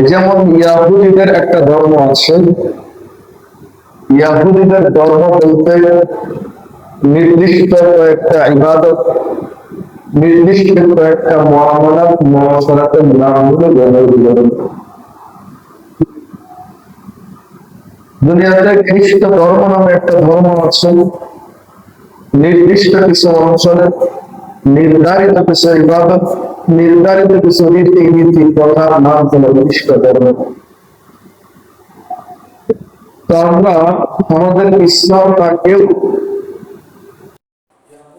যেমন ইয়াহুদীদের একটা ধর্ম আছে। ইয়াহুদীদের ধর্ম বলতে নির্দিষ্ট কয়েকটা ইবাদত, নির্দিষ্ট কয়েকটা মুআমালাত মুআশারাতের নামগুলো ব্যবহার করে। দুনিয়াতে খ্রিস্ট ধর্ম নামে একটা ধর্ম আছে। নির্দিষ্ট কিছু অঞ্চলে নির্ধারিত কিছু ইবাদত, নির্ধারিত কিছু রীতিনীতি কথার নাম হলো খ্রিস্ট ধর্ম। তো আমরা আমাদের ইসলামটাকেও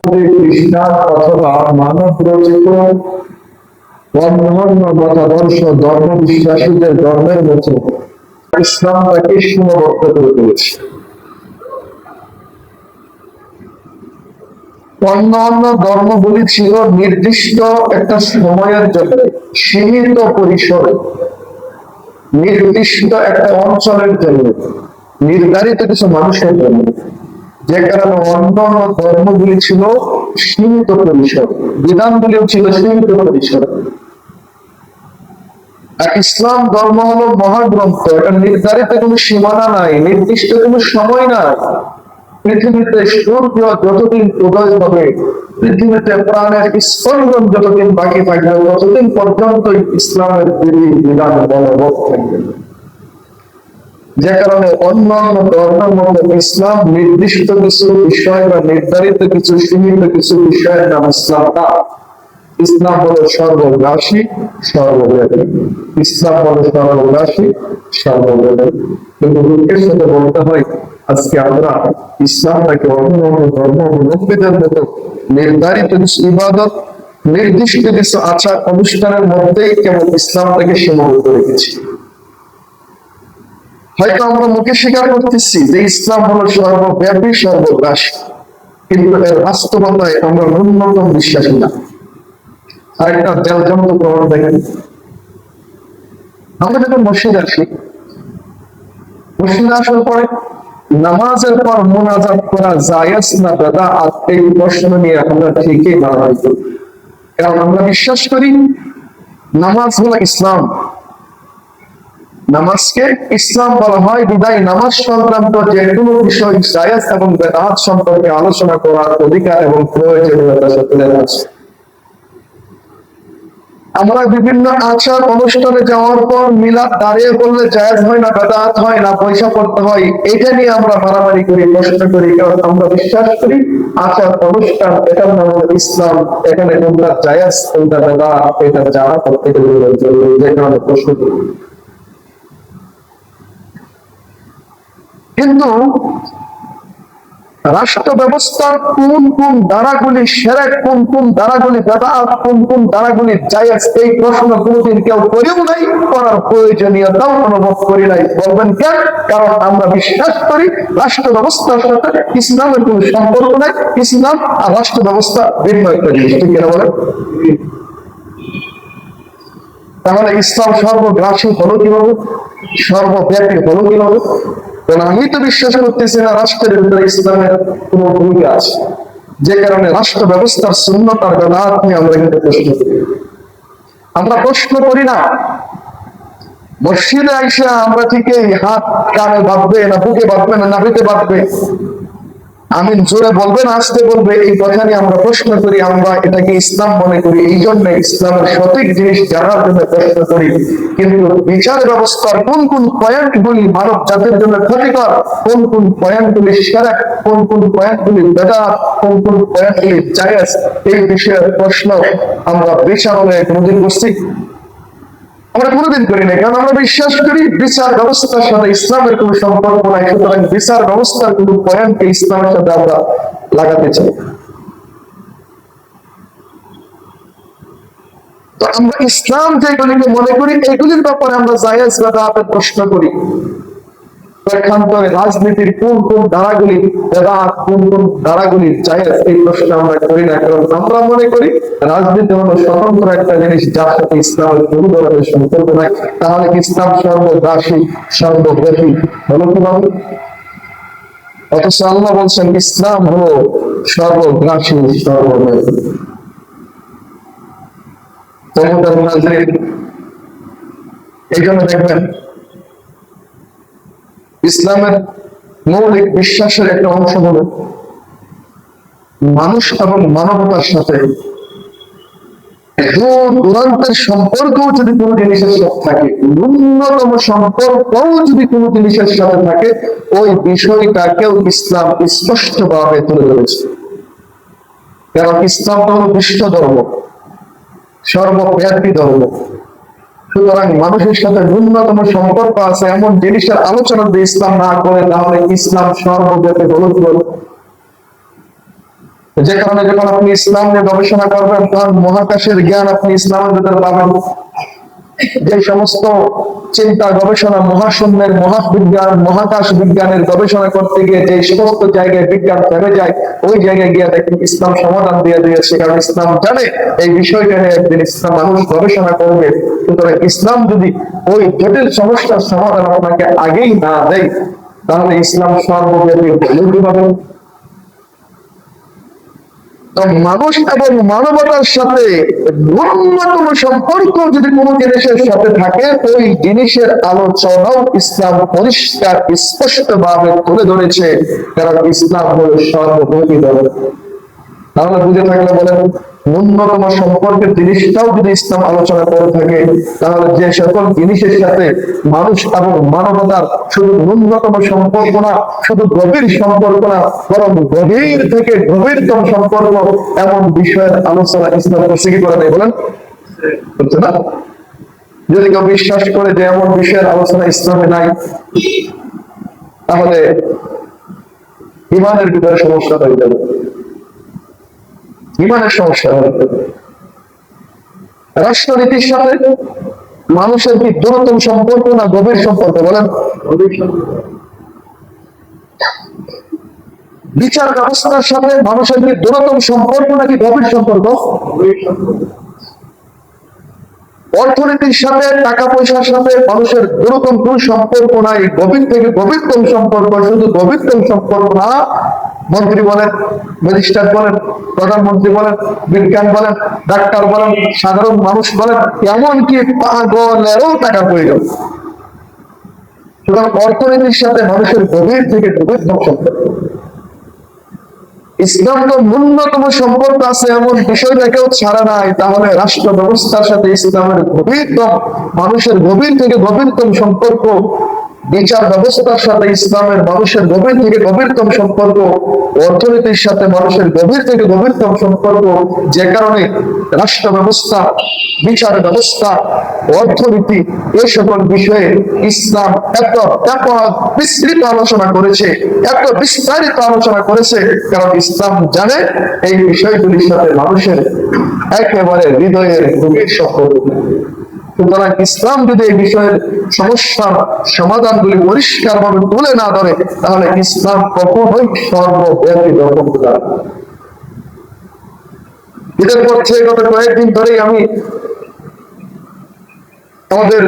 খ্রিস্টান অথবা মানব রচিত অন্যান্য মতাদর্শ ধর্ম বিশ্বাসীদের ধর্মের মতো ইসলামটাকে সীমাবদ্ধ করে তুলেছে। অন্যান্য ধর্মগুলি ছিল নির্দিষ্ট একটা সময়ের জন্য, সীমিত পরিসরে, নির্দিষ্ট একটা অঞ্চলের জন্য, নির্ধারিত কিছু মানুষের জন্য, যে কারণে অন্যান্য ধর্মগুলি ছিল সীমিত পরিসর, বিধানগুলিও ছিল সীমিত পরিসর। আর ইসলাম ধর্ম হলো মহাগ্রন্থ, এটা নির্ধারিত কোনো সীমানা নাই, নির্দিষ্ট কোনো সময় নাই। পৃথিবীতে সূর্য যতদিন উদয় হবে, পৃথিবীতে প্রাণের স্পন্দন যতদিন বাকি থাকবে, ততদিন পর্যন্ত ইসলামের বিধান বলবৎ থাকবে। যে কারণে অন্যান্য ধর্মের মধ্যে ইসলাম নির্দিষ্ট কিছু বিষয় বা নির্ধারিত কিছু সীমিত কিছু বিষয়ের নাম ইসলাম না। ইসলাম হলো সর্বগ্রাসী, সর্বব্যাপী। ইসলাম হলো সর্বগ্রাসী, সর্বব্যাপী। কিন্তু দুঃখের সাথে বলতে হয়, আজকে আমরা ইসলামটাকে অন্যান্য ধর্মাবলম্বীদের মতো নির্ধারিত কিছু ইবাদত, নির্দিষ্ট কিছু আচার অনুষ্ঠানের মধ্যেই কেবল ইসলামটাকে সীমাবদ্ধ রেখেছি। হয়তো আমরা মুখে স্বীকার করতেছি যে ইসলাম হলো সর্বব্যাপী, সর্বগ্রাসী, কিন্তু এর বাস্তবতায় আমরা ন্যূনতম বিশ্বাসী না। আরেকটা জলজন্ত প্রমাণ দেখেন, আমরা যখন মসজিদে আসি, মসজিদে আসার পরে নামাজের পর মুনাজাত করা জায়েজ না বিদআত, এই প্রশ্ন নিয়ে আমরা ঠিকই মারামারি করি। কারণ আমরা বিশ্বাস করি নামাজ হলো ইসলাম, নামাজকে ইসলাম বলা হয় বিদায় নামাজ সংক্রান্ত যে কোনো বিষয় জায়েজ এবং বিদআত সম্পর্কে আলোচনা করার অধিকার এবং প্রয়োজনীয়তা সকলের আছে। আমরা বিভিন্ন আচার অনুষ্ঠানে যাওয়ার পর মিলাদ দাঁড়িয়ে করলে জায়েজ হয় না, বিদআত হয় না, পয়সা করতে হয়, এটা নিয়ে আমরা মারামারি করি, প্রশ্ন করি। কারণ আমরা বিশ্বাস করি আচার অনুষ্ঠান এটার নাম হলো ইসলাম, এখানে কোনটা জায়েজ কোনটা বিদআত এটা জানা প্রত্যেকের জরুরি, যে কারণে প্রশ্ন করি। কিন্তু রাষ্ট্র ব্যবস্থার কোন কোন ধারাগুলি শিরক, কোন কোন ধারাগুলি বিদআত, কোন কোন ধারাগুলি জায়েজ, এই প্রশ্ন কোনদিন কেউ করেও নাই, করার প্রয়োজনীয়তাও অনুভব করি নাই। বলবেন কেন? কারণ আমরা বিশ্বাস করি রাষ্ট্র ব্যবস্থার সাথে ইসলামের কোন সম্পর্ক নাই, ইসলাম আর রাষ্ট্র ব্যবস্থা ভিন্ন একটা জিনিস। ঠিক কিনা বলেন? তাহলে ইসলাম সর্বগ্রাসী হলো কিভাবে, সর্বব্যাপী হলো কিভাবে? কারণ আমি তো বিশ্বাস করতেছি না রাষ্ট্রের ভিতরে ইসলামের কোন ভূমিকা আছে, যে কারণে রাষ্ট্র ব্যবস্থার শূন্যতার বিদআত নিয়ে আমরা কিন্তু প্রশ্ন করি। আমরা প্রশ্ন করি না মসজিদে আইসা আমরা ঠিকই হাত কানে বাঁধবে না বুকে বাঁধবে না নাভিতে বাঁধবে, আমিন জোরে বলবে না আস্তে বলবে, এই কথা নিয়ে আমরা প্রশ্ন করি। আমরা এটাকে ইসলাম মনে করি, এই জন্য ইসলামের সঠিক জিনিস জানার জন্য প্রশ্ন করি। কিন্তু বিচার ব্যবস্থার কোন কোন পয়েন্টগুলি মানব জাতির জন্য ক্ষতিকর, কোন কোন পয়েন্টগুলি শিরক, কোন কোন পয়েন্টগুলি বিদআত, কোন কোন পয়েন্টগুলি জায়েজ, এই বিষয়ের প্রশ্ন আমরা বিচারণে কোনদিন করছি? আমরা কোনোদিন করি না। কারণ আমরা বিশ্বাস করি বিচার ব্যবস্থার সাথে ইসলামের কোন সম্পর্ক নাই, সুতরাং বিচার ব্যবস্থার কোন পয়েন্টকে ইসলামের সাথে আমরা লাগাতে চাই। তো আমরা ইসলাম যেগুলিকে মনে করি এগুলির ব্যাপারে আমরা জায়েজ বিদআতের প্রশ্ন করি। রাজনীতির কোন কোন ধারাগুলি বিদআত, কোন কোন ধারাগুলি জায়েজ, এই প্রশ্ন আমরা করি না। কারণ আমরা মনে করি রাজনীতি হলো স্বতন্ত্র একটা জিনিস, যার সাথে ইসলামের কোনো ধরনের সম্পর্ক নাই। তাহলে ইসলাম সর্বগ্রাসী, সর্বব্যাপী হলো কিভাবে? অথচ আল্লাহ বলছেন ইসলাম হলো সর্বগ্রাসী, সর্বব্যাপী। এই জন্য দেখবেন ইসলামের মৌলিক বিশ্বাসের একটা অংশ হলো মানুষ এবং মানবতার সাথে দূরান্তের সম্পর্ক যদি কোনো জিনিসের সাথে থাকে, ন্যূনতম সম্পর্কও যদি কোনো জিনিসের সাথে থাকে, ওই বিষয়টাকেও ইসলাম স্পষ্ট ভাবে তুলে ধরেছে। কারণ ইসলাম তো হলো বিশ্ব ধর্ম, সর্বব্যাপী ধর্ম। সুতরাং মানুষের সাথে ন্যূনতম সম্পর্ক আছে এমন জিনিসের আলোচনা যদি ইসলাম না করে, তাহলে ইসলাম সর্বব্যাপী হলুদ। যে কারণে যখন আপনি ইসলাম নিয়ে গবেষণা করবেন, তখন মহাকাশের জ্ঞান আপনি ইসলামের ভিতরে পাবেন। যে সমস্ত চিন্তা গবেষণা মহাশূন্যের মহাবিজ্ঞান মহাকাশ বিজ্ঞানের গবেষণা করতে গিয়ে যে সমস্ত জায়গায় বিজ্ঞান থেমে যায়, ওই জায়গায় গিয়ে দেখেন ইসলাম সমাধান দিয়ে দিয়েছে। কারণ ইসলাম জানে এই বিষয়টা নিয়ে একদিন ইসলাম মানুষ গবেষণা করবে। সুতরাং ইসলাম যদি ওই জটিল সমস্যার সমাধান আপনাকে আগেই না দেয়, তাহলে ইসলাম সর্বব্যাপী পাবেন। মানুষ এবং মানবতার সাথে ন্যূনতম সম্পর্ক যদি কোনো জিনিসের সাথে থাকে, ওই জিনিসের আলোচনাও ইসলাম পরিষ্কার স্পষ্ট ভাবে তুলে ধরেছে। কারণ ইসলাম হল সর্বব্যাপী ধর্ম। তাহলে বুঝে থাকলে বলেন, ন্যূনতম সম্পর্কের জিনিসটাও যদি ইসলাম আলোচনা করে থাকে, তাহলে যে সকল জিনিসের সাথে মানুষ এবং মানবতার শুধু ন্যূনতম সম্পর্ক না, শুধু গভীর সম্পর্ক না, বরং গভীর থেকে গভীরতম সম্পর্ক, এমন বিষয়ের আলোচনা ইসলাম করছে কি করে নেই বলেন? বুঝছে না? যদি কেউ বিশ্বাস করে যে এমন বিষয়ের আলোচনা ইসলামে নাই, তাহলে ইমানের ভিতরে সমস্যা হয়ে যাবে। ইমানের সমস্যা হবে। রাষ্ট্রনীতির সাথে মানুষের কি দূরতম সম্পর্ক না গভীর সম্পর্ক বলেন? বিচার ব্যবস্থার সাথে মানুষের কি দূরতম সম্পর্ক নাকি গভীর সম্পর্ক? অর্থনীতির সাথে টাকা পয়সার সাথে মানুষের দূরতম কোন সম্পর্ক নাই, গভীর থেকে গভীরতম সম্পর্ক। শুধু গভীরতম সম্পর্ক না, মন্ত্রী বলেন, ম্যাজিস্ট্রেট বলেন, প্রধানমন্ত্রী বলেন, বিজ্ঞান বলেন, ডাক্তার বলেন, সাধারণ মানুষ বলেন, এমনকি পাগলেরও টাকা প্রয়োজন। সুতরাং অর্থনীতির সাথে মানুষের গভীর থেকে গভীরতম সম্পর্ক। ইসলাম তো ন্যূনতম সম্পর্ক আছে এমন বিষয়টাকেও ছাড়া নাই, তাহলে রাষ্ট্র ব্যবস্থার সাথে ইসলামের গভীরতম, মানুষের গভীর থেকে গভীরতম সম্পর্ক, বিচার ব্যবস্থার সাথে ইসলামের মানুষের গভীর থেকে গভীরতম সম্পর্ক, অর্থনীতির সাথে মানুষের গভীর থেকে গভীরতম সম্পর্ক। যে কারণে রাষ্ট্র ব্যবস্থা, বিচার ব্যবস্থা, অর্থনীতি, এই সকল বিষয়ে ইসলাম এত বিস্তৃত আলোচনা করেছে, এত বিস্তারিত আলোচনা করেছে। কারণ ইসলাম জানে এই বিষয়গুলির সাথে মানুষের একেবারে হৃদয়ের গভীর সম্পর্ক। সুতরাং ইসলাম যদি এই বিষয়ের সমস্যার সমাধানগুলি পরিষ্কার ভাবে তুলে না ধরে, তাহলে ইসলাম কখনোই সর্বব্যাপী ধর্ম হতে পারে। এদের পক্ষে গত কয়েকদিন ধরেই আমি আমাদের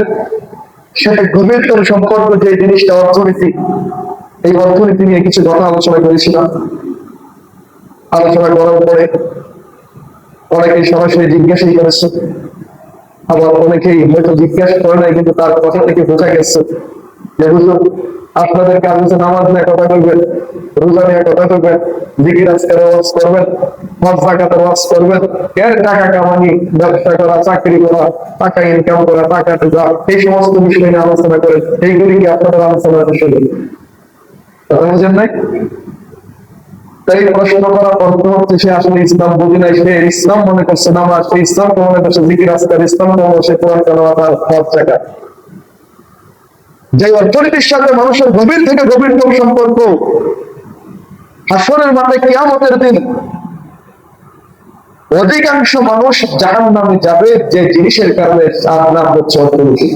সাথে গভীরতম সম্পর্ক যে জিনিসটা অর্থনীতি, এই অর্থনীতি নিয়ে কিছু কথা আলোচনা করেছিলাম। আলোচনা করার পরে অনেকেই সরাসরি জিজ্ঞাসাই করেছে, আবার অনেকেই হয়তো জিজ্ঞাসা করে নাই, কিন্তু তার কথা থেকে বোঝা গেছে যে হুজুর আপনাদের কাজ হচ্ছে নামাজ নিয়ে কথা বলবেন, রোজা নিয়ে কথা বলবেন, জিকির আজকের ওয়াজ করবেন, হজ যাকাতের ওয়াজ করবেন, এর টাকা কামানি, ব্যবসা করা, চাকরি করা, টাকা ইনকাম করা, টাকা দেওয়া, এই সমস্ত বিষয় নিয়ে আলোচনা করেন। এইগুলি কি আপনাদের আলোচনার বিষয়? কথা বুঝেন নাই? তাই প্রশ্ন করার অর্থ হচ্ছে সে আসলে ইসলাম বুঝি নাই, সে ইসলাম মনে করছে নামাজ, সে ইসলাম মনে করছে জিকির আজকার, ইসলাম মনে সে কোরআন তেলাওয়াত আর হজ যাকাত। যে অর্থনীতির সাথে মানুষের গভীর থেকে গভীরতম সম্পর্ক, হাসরের মাঠে কিয়ামতের দিন অধিকাংশ মানুষ জাহান্নামে যাবে যে জিনিসের কারণে, তার নাম হচ্ছে অর্থনীতি।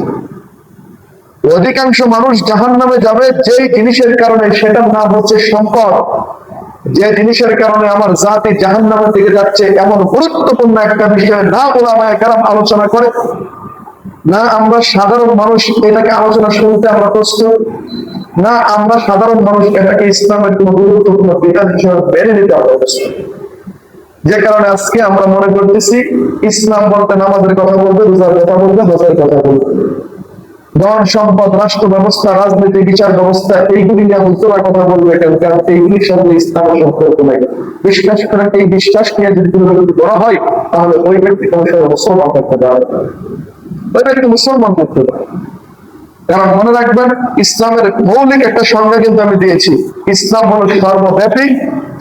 অধিকাংশ মানুষ জাহান্নামে যাবে যে জিনিসের কারণে, সেটার নাম হচ্ছে সম্পদ। যে জিনিসের কারণে আমার জাতি জাহান্নামের দিকে যাচ্ছে, এমন গুরুত্বপূর্ণ একটা বিষয় না ওলামায়ে কেরাম আলোচনা করে, না আমরা সাধারণ মানুষ এটাকে আলোচনা শুনতে আমরা প্রস্তুত, না আমরা সাধারণ মানুষ এটাকে ইসলামের কোন গুরুত্বপূর্ণ বিধান হিসেবে মেনে নিতে হবে। যে কারণে আজকে আমরা মনে করতেছি ইসলাম বলতে নামাজের কথা বলবে, রোজার কথা বলবে, হজের কথা বলবে। ধন সম্পদ, রাষ্ট্র ব্যবস্থা, রাজনীতি, বিচার ব্যবস্থা, এইগুলি নিয়ে উত্তরা কথা বলবে কেন? কারণ এইগুলির সঙ্গে ইসলামের সম্পর্ক নাই। বিশ্বাস করেন, এই বিশ্বাস নিয়ে যদি কোনো ব্যক্তি করা হয়, তাহলে ওই ব্যক্তি মুসলমান করতে পারে, ওই ব্যক্তি মুসলমান করতে পারে। কারণ মনে রাখবেন, ইসলামের মৌলিক একটা সংজ্ঞা কিন্তু আমি দিয়েছি। ইসলাম হলো সর্বব্যাপী,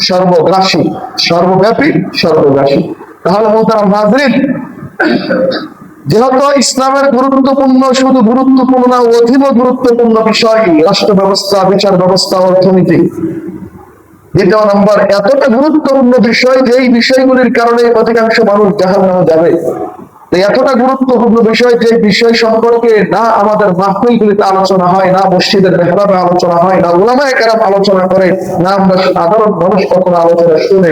সর্বগ্রাসী। সর্বব্যাপী, সর্বগ্রাসী। তাহলে মোহতারাম হাজরিন, যেহেতু ইসলামের গুরুত্বপূর্ণ, শুধু গুরুত্বপূর্ণ না, অধীন গুরুত্বপূর্ণ বিষয় রাষ্ট্র ব্যবস্থা, বিচার ব্যবস্থা, অর্থনীতি। দ্বিতীয় নম্বর, এতটা গুরুত্বপূর্ণ বিষয় যে এই বিষয়গুলির কারণে অধিকাংশ মানুষ জাহান্নামে যাবে। এতটা গুরুত্বপূর্ণ বিষয় যে বিষয় সম্পর্কে না আমাদের মাহফিলগুলিতে আলোচনা হয়, না মসজিদের মেহরাবে আলোচনা হয়, না উলামায়ে কেরাম আলোচনা করে, না আমরা সাধারণ মানুষ কখনো আলোচনা শুনে।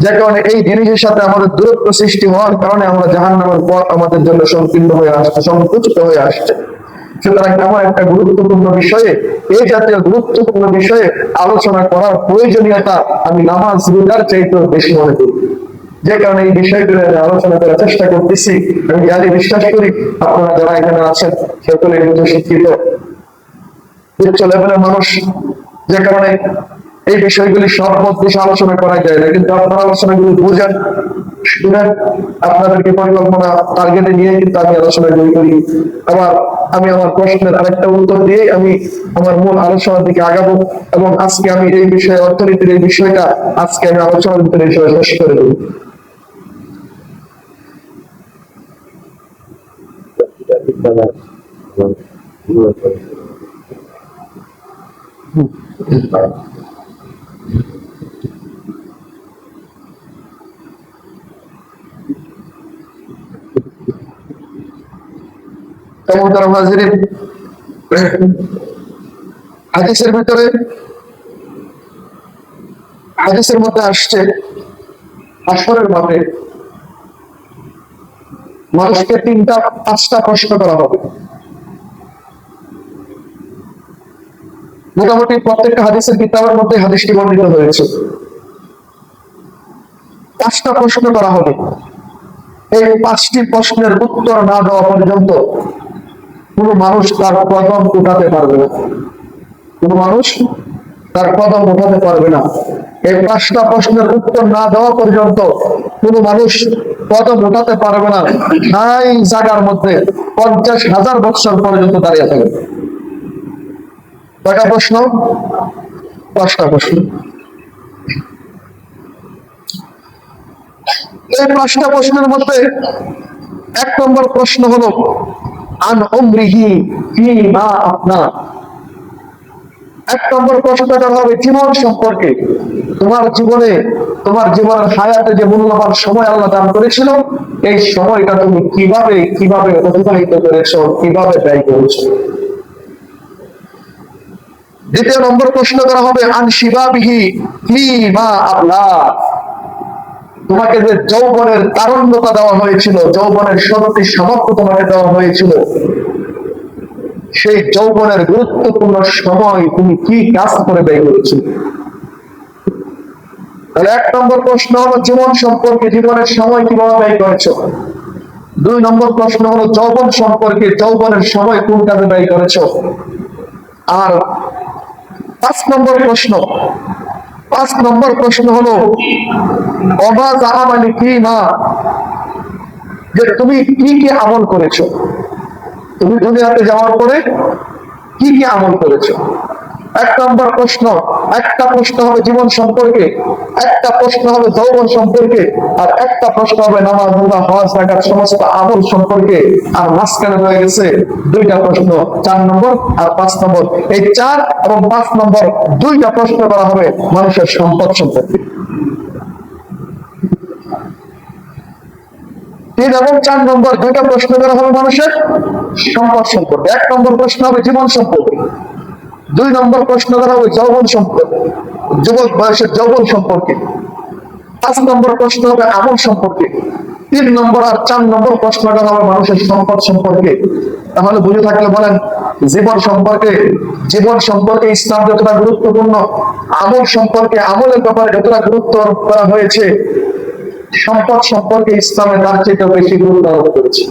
যে কারণে এই জিনিসের সাথে আমাদের দূরত্ব সৃষ্টি হওয়ার কারণে আমরা জাহান্নামের পথ আমাদের জন্য সংকীর্ণ হয়ে আসছে, সংকুচিত হয়ে আসছে। সুতরাং এমন একটা গুরুত্বপূর্ণ বিষয়ে, এই জাতীয় গুরুত্বপূর্ণ বিষয়ে আলোচনা করার প্রয়োজনীয়তা আমি নামাজ রোজার চাইতেও বেশি মনে করি। যে কারণে এই বিষয়গুলো আলোচনা করার চেষ্টা করতেছি। আমি আগে বিশ্বাস করি আপনারা যারা এখানে আছেন সকলে কিন্তু শিক্ষিত, উচ্চ লেভেলের মানুষ। যে কারণে এই বিষয়গুলি সব দেশে আলোচনা করা যায় না, কিন্তু আপনারা আলোচনাগুলি বুঝেন, শুনেন। আপনাদেরকে পরিকল্পনা টার্গেটে নিয়ে কিন্তু আমি আলোচনাগুলি করি। আবার আমি আমার প্রশ্নের আরেকটা উত্তর দিয়ে আমি আমার মূল আলোচনার দিকে আগাবো। এবং আজকে আমি এই বিষয়ে, অর্থনীতির এই বিষয়টা আজকে আমি আলোচনার ভিতরে হিসেবে শেষ করে দেবো। হাদিসের ভিতরে, হাদিসের মধ্যে আসছে হাসরের মাঠে মানুষকে 5টা প্রশ্ন করা হবে। মোটামুটি প্রত্যেকটা হাদিসের কিতাবের মধ্যে হাদিসটি বর্ণিত হয়েছে। 5টা প্রশ্ন করা হবে। এই 5টি প্রশ্নের উত্তর না দেওয়া পর্যন্ত কোন মানুষ তার কদম উঠাতে পারবে না। কোন মানুষ তার কদম উঠাতে পারবে না। এই 5টা প্রশ্নের উত্তর না দেওয়া পর্যন্ত কোন মানুষ কদম উঠাতে পারবে না। এই জায়গার মধ্যে 50,000 বছর পর্যন্ত দাঁড়িয়ে থাকবে। কয়টা প্রশ্ন? 5টা প্রশ্ন। এই 5টা প্রশ্নের মধ্যে 1 নম্বর প্রশ্ন হলো আন উমরিহি ফীমা আফনা। 1 নম্বর প্রশ্নটা হবে জীবন সম্পর্কে। তোমার জীবনে, তোমার জীবনের হায়াতে যে মূল্যবান সময় আল্লাহ দান করেছিল, এই সময়টা তুমি কিভাবে অতিবাহিত করেছো, কিভাবে ব্যয় করেছো। 2 নম্বর প্রশ্ন করা হবে আন শিবাবিহি ফীমা আবলা। তোমাকে যে যৌবনের তারুণ্যতা দেওয়া হয়েছিল, যৌবনের শক্তি সামর্থ্য তোমাকে দেওয়া হয়েছিল, সেই যৌবনের গুরুত্বপূর্ণ সময় তুমি কি কাজ করে ব্যয় করেছো। তাহলে 1 নম্বর প্রশ্ন হলো জীবন সম্পর্কে, জীবনের সময় কিভাবে ব্যয় করেছো। 2 নম্বর প্রশ্ন হলো যৌবন সম্পর্কে, যৌবনের সময় কোন কাজে ব্যয় করেছো। আর 5 নম্বর প্রশ্ন হলো অবাজ আমালি কি না, যে তুমি কি কি আমল করেছো। তুমি দুনিয়াতে যাওয়ার পরে কি কি আমল করেছো। 1 নম্বর প্রশ্ন, একটা প্রশ্ন হবে জীবন সম্পর্কে, একটা প্রশ্ন হবে যৌবন সম্পর্কে, আর একটা প্রশ্ন হবে নামাজ, রোজা, হজ, যাকাত সমস্ত আমল সম্পর্কে। আর মাঝখানে রয়ে গেছে 2টা প্রশ্ন, 4 নম্বর আর 5 নম্বর। এই 4 এবং 5 নম্বর 2টা প্রশ্ন করা হবে মানুষের সম্পদ সম্পর্কে। 3 এবং 4 নম্বর 2টা প্রশ্ন করা হবে মানুষের সম্পদ সম্পর্কে। 1 নম্বর প্রশ্ন হবে জীবন সম্পর্কে, 2 নম্বর প্রশ্ন করা হবে যৌবন সম্পর্কে, যুবক বয়সের যৌবন সম্পর্কে, 5 নম্বর প্রশ্ন হবে আমল সম্পর্কে, 3 নম্বর আর 4 নম্বর প্রশ্ন করা হবে মানুষের সম্পদ সম্পর্কে। তাহলে বুঝে থাকলে বলেন, জীবন সম্পর্কে ইসলাম যতটা গুরুত্বপূর্ণ, আমল সম্পর্কে, আমলের ব্যাপারে যতটা গুরুত্ব আরোপ করা হয়েছে, সম্পদ সম্পর্কে ইসলামে তার চেয়ে বেশি গুরুত্ব আরোপ করেছে।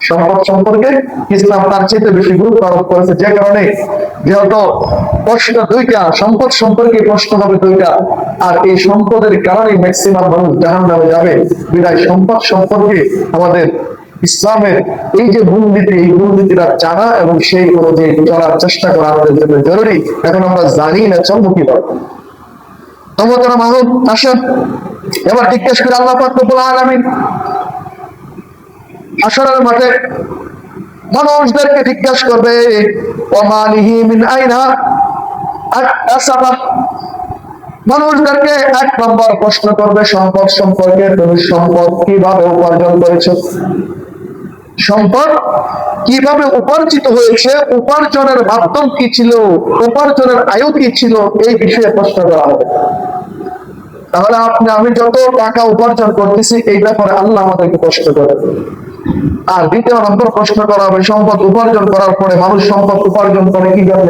সম্পদ সম্পর্কে ইসলাম তার চেয়ে বেশি গুরুত্ব আরোপ করেছে, যে কারণে যেহেতু প্রশ্ন দুইটা, সম্পদ সম্পর্কে প্রশ্ন হবে দুইটা, আর এই সম্পদের কারণে ম্যাক্সিমাম মানুষ জাহান্নামে যাবে। বিধায় সম্পদ সম্পর্কে আমাদের ইসলামের এই যে মূলনীতি, এই মূলনীতিটা জানা এবং সেই অনুযায়ী চলার চেষ্টা করা আমাদের জন্য জরুরি। এখন আমরা জানি না চলবো কিভাবে। তোমাদের মানুষ আসেন এবার জিজ্ঞেস করে আল্লাহ পাক রব্বুল আলামিন হাশরের মাঠে মানুষদেরকে জিজ্ঞাসা করবে, ওমালিহি মিন আইনা আকতাসাবা। মানুষদেরকে এক নম্বর প্রশ্ন করবে সম্পদ সম্পর্কে, তুমি সম্পদ কিভাবে উপার্জন করেছো, সম্পদ কিভাবে উপার্জিত হয়েছে, উপার্জনের মাধ্যম কি ছিল, উপার্জনের আয়ু কি ছিল, এই বিষয়ে প্রশ্ন করা হবে। তাহলে আমি যত টাকা উপার্জন করতেছি এই ব্যাপারে আল্লাহ আমাদেরকে প্রশ্ন করে। আর দ্বিতীয় নম্বর প্রশ্ন করা হবে সম্পদ উপার্জন করার পরে মানুষ সম্পদ উপার্জন করে কি জন্য,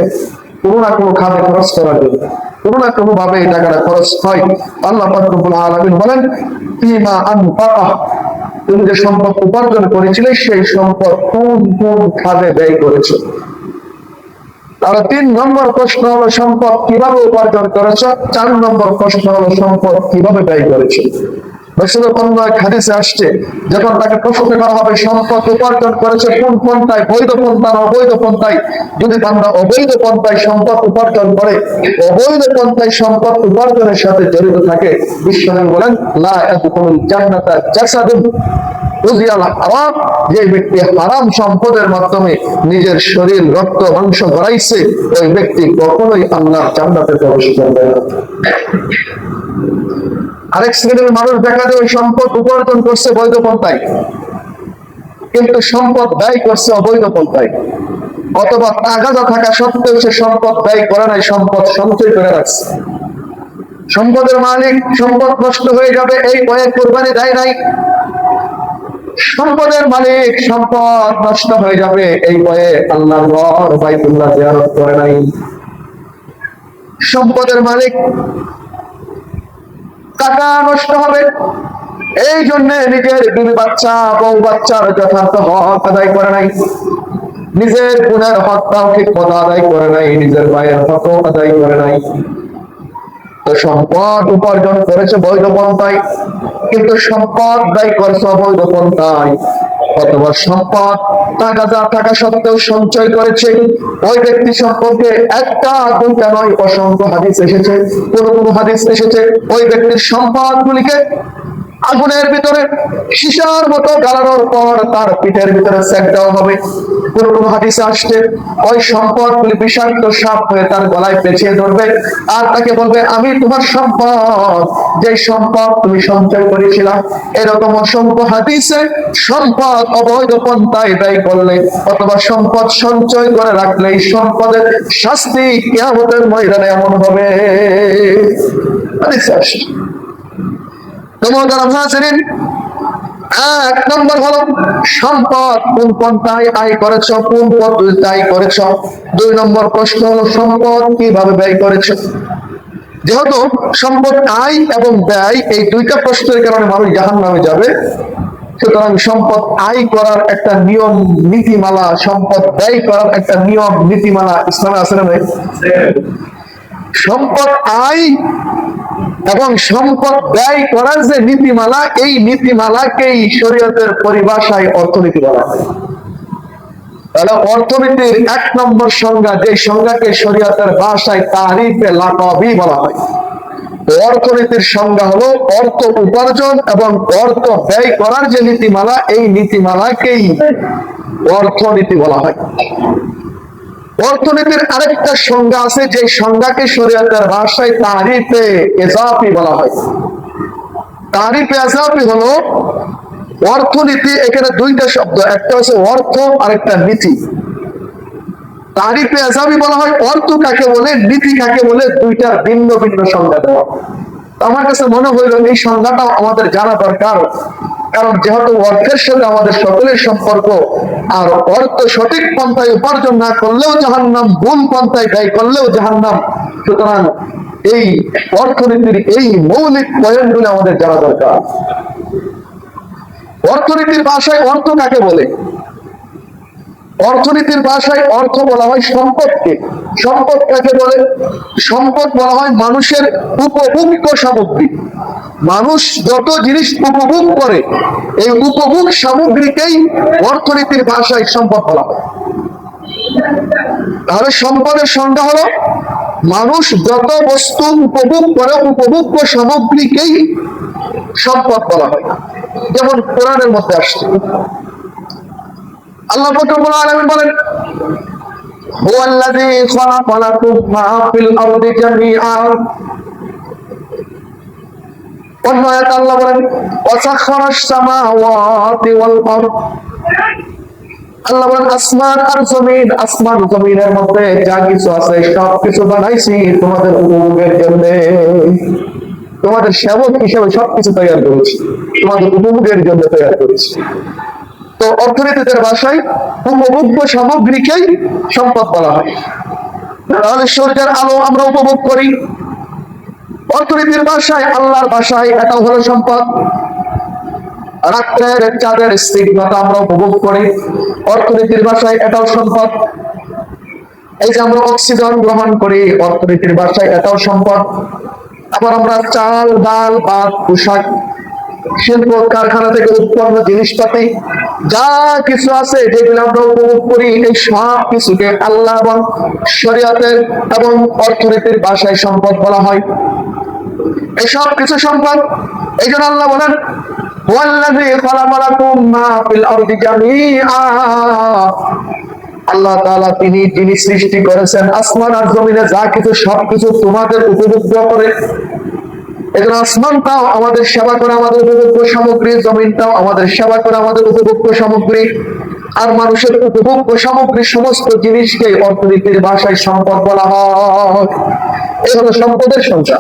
কোনো না কোনো খাতে খরচ করার জন্য, কোনো না কোনো ভাবে এই টাকাটা খরচ হয়। আল্লাহ পাক রব্বুল আলামিন বলেন, ফিমা আনফাকা, তুমি যে সম্পদ উপার্জন করেছিলে সেই সম্পদ কোন কোন খাতে ব্যয় করেছো। তাহলে 3 নম্বর প্রশ্ন হলো সম্পদ কিভাবে উপার্জন করেছো, 4 নম্বর প্রশ্ন হলো সম্পদ কিভাবে ব্যয় করেছো। হাদিসে আসছে যখন তাকে প্রশ্ন করা হবে সম্পদ উপার্জন করেছে কোন পন্থায়, বৈধ পন্থা না অবৈধ পন্থায়, যদি আমরা অবৈধ পন্থায় সম্পদ উপার্জন করে, অবৈধ পন্থায় সম্পদ উপার্জনের সাথে জড়িত থাকে, বিশ্বনবী বলেন লা ইয়াদখুলুল জান্নাতা জাসাদুন উযিয়াল হারাম, যে ব্যক্তি হারাম সম্পদের মাধ্যমে নিজের শরীর রক্ত মাংস গড়াইছে, ওই ব্যক্তি কখনোই আল্লাহর জান্নাতে প্রবেশ করবে না। আরেক শ্রেণীর মানুষ দেখা যায় সম্পদ উপার্জন করছে বৈধ পন্থায়, কিন্তু সম্পদ ব্যয় করছে অবৈধ পন্থায়, অথবা তাগাদা থাকা সত্ত্বেও সে সম্পদ ব্যয় করে নাই, সম্পদ সঞ্চয় করে রাখছে। সম্পদের মালিক সম্পদ নষ্ট হয়ে যাবে এই ভয়ে কোরবানি দেয় নাই, সম্পদের মালিক সম্পদ নষ্ট হয়ে যাবে এই ভয়ে আল্লাহর ঘর বাইতুল্লাহ জিয়ারত করে নাই। সম্পদের মালিক টাকা নষ্ট হবে এই জন্য নিজের বিবি বাচ্চা বউ বাচ্চার যথার্থ হক আদায় করে নাই, নিজের বোনের হকটাও ঠিক মতো আদায় করে নাই, নিজের ভাইয়ের হকও আদায় করে নাই। তো সম্পদ উপার্জন করেছে বৈধ পন্থায়, কিন্তু সম্পদ ব্যয় করেছে অবৈধ পন্থায়, অথবা সম্পদ টাকা যা থাকা সত্ত্বেও সঞ্চয় করেছে, ওই ব্যক্তি সম্পর্কে একটা দুইটা নয় অসংখ্য হাদিস এসেছে, কোন কোন হাদিস এসেছে ওই ব্যক্তির সম্পদ গুলিকে আগুনের ভিতরে সীসার মতো জ্বালানোর পর তার পিঠের ভিতরে সেক দেওয়া হবে। কোন কোন হাদিসে আসছে ওই সম্পদ গুলি বিষাক্ত সাপ হয়ে তার গলায় পেঁচিয়ে ধরবে, আর তাকে বলবে আমি তোমার সম্পদ, যে সম্পদ তুমি সঞ্চয় করেছিলাম। এরকম অসংখ্য হাদিসে সম্পদ অবৈধ পন্থায় ব্যয় করলে অথবা সম্পদ সঞ্চয় করে রাখলে এই সম্পদের শাস্তি কিয়ামতের ময়দানে এমন হবে। হাদিসে আসছে। এক নম্বর হলো সম্পদ কোন পন্থায় আয় করেছ, কোন পদ্ধতিতে আয় করেছ। 2 নম্বর প্রশ্ন হলো সম্পদ কিভাবে ব্যয় করেছ। যেহেতু সম্পদ আয় এবং ব্যয় এই দুইটা প্রশ্নের কারণে মানুষ জাহান্নামে যাবে, সুতরাং সম্পদ আয় করার একটা নিয়ম নীতিমালা, সম্পদ ব্যয় করার একটা নিয়ম নীতিমালা ইসলামে আছে না ভাই? সম্পদ আয় এবং সম্পদ ব্যয় করার যে নীতিমালা, এই নীতিমালাকেই শরীয়তের পরিভাষায় অর্থনীতি বলা হয়। তাহলে অর্থনীতির 1 নম্বর সংজ্ঞা, যে সংজ্ঞাকে শরীয়তের ভাষায় তারিফে লাকাবি বলা হয়, অর্থনীতির সংজ্ঞা হলো অর্থ উপার্জন এবং অর্থ ব্যয় করার যে নীতিমালা, এই নীতিমালাকেই অর্থনীতি বলা হয়। অর্থনীতির আরেকটা সংজ্ঞা আছে, যে সংজ্ঞাকে শরীয়তের ভাষায় তারিফে ইজাফি বলা হয়। তারিফে ইজাফি হলো অর্থনীতি, এখানে 2টা শব্দ, একটা হচ্ছে অর্থ আর একটা নীতি। তারিফে ইজাফি বলা হয় অর্থ কাকে বলে, নীতি কাকে বলে, 2টা ভিন্ন ভিন্ন সংজ্ঞা দেওয়া। আমার কাছে মনে হইল এই সংজ্ঞাটাও আমাদের জানা দরকার, কারণ যেহেতু অর্থের সাথে আমাদের সকলের সম্পর্ক, আর অর্থ সঠিক পন্থায় উপার্জন না করলেও জাহান্নাম, ভুল পন্থায় ব্যয় করলেও জাহান্নাম। সুতরাং এই অর্থনীতির এই মৌলিক পয়েন্টগুলো আমাদের জানা দরকার। অর্থনীতির ভাষায় অর্থ কাকে বলে, অর্থনীতির ভাষায় অর্থ বলা হয় সম্পদকে। সম্পদ কাকে বলে? সম্পদ বলা হয় মানুষের উপভোগ্য সামগ্রী। মানুষ যত জিনিস উপভোগ করে এই উপভোগ সামগ্রীকেই অর্থনীতির ভাষায় সম্পদ বলা হয়। তাহলে সম্পদের সংজ্ঞা হলো মানুষ যত বস্তু উপভোগ করে উপভোগ্য সামগ্রীকেই সম্পদ বলা হয়। যেমন কোরআনের মধ্যে আসছে, আল্লাহ রাব্বুল আলামিন বলেন, হুয়াল্লাযী খালাকা লাকুম মা ফিল আরদি জামিআন। অন্য আয়াতে আল্লাহ বলেন, ওয়াসাখারাস সামাওয়াতি ওয়াল আরদ। আল্লাহ বলেন আসমান আর জমিন, আসমান জমিনের মধ্যে যা কিছু আছে সব কিছু বানাইছি তোমাদের উপভোগের জন্য। তোমাদের সেবক হিসেবে সবকিছু তৈরি করেছি, তোমাদের উপভোগের জন্য তৈরি করেছি। তো অর্থনীতির ভাষায় উপভোগ্য সামগ্রীকেই সম্পদ বলা হয়। তাহলে সূর্যের আলো আমরা উপভোগ করি, অর্থনীতির ভাষায়, আল্লাহর ভাষায় এটাও হলো সম্পদ। রাত্রের চাঁদের স্নিগ্ধতা আমরা উপভোগ করি, অর্থনীতির ভাষায় এটাও সম্পদ। এই যে আমরা অক্সিজেন গ্রহণ করি, অর্থনীতির ভাষায় এটাও সম্পদ। আবার আমরা চাল, ডাল, ভাত, পোশাক, শিল্প কারখানা থেকে উৎপন্ন জিনিসপাতি যা কিছু আছে যেগুলো আমরা উপভোগ করি, এই সব কিছুকে আল্লাহ এবং শরীয়তের এবং অর্থনীতির ভাষায় সম্পদ বলা হয়। এই সব কিছু সম্পদ। এই জন্য আল্লাহ বলেন, ওয়াল্লাযী খালাকা লাকুম মা ফিল আরদি জামিআ। আল্লাহ তাআলা তিনি যিনি সৃষ্টি করেছেন আসমান আর জমিনে যা কিছু সবকিছু তোমাদের উপভোগ্য করে। এজন্য আসমানটাও আমাদের সেবা করে, আমাদের উপভোগ্য সামগ্রী, জমিনটাও আমাদের সেবা করে, আমাদের উপভোগ্য সামগ্রী। আর মানুষের উপভোগ্য সামগ্রী সমস্ত জিনিসকে অর্থনীতির ভাষায় সম্পদ বলা হয়। এই হলো সম্পদের সংজ্ঞা।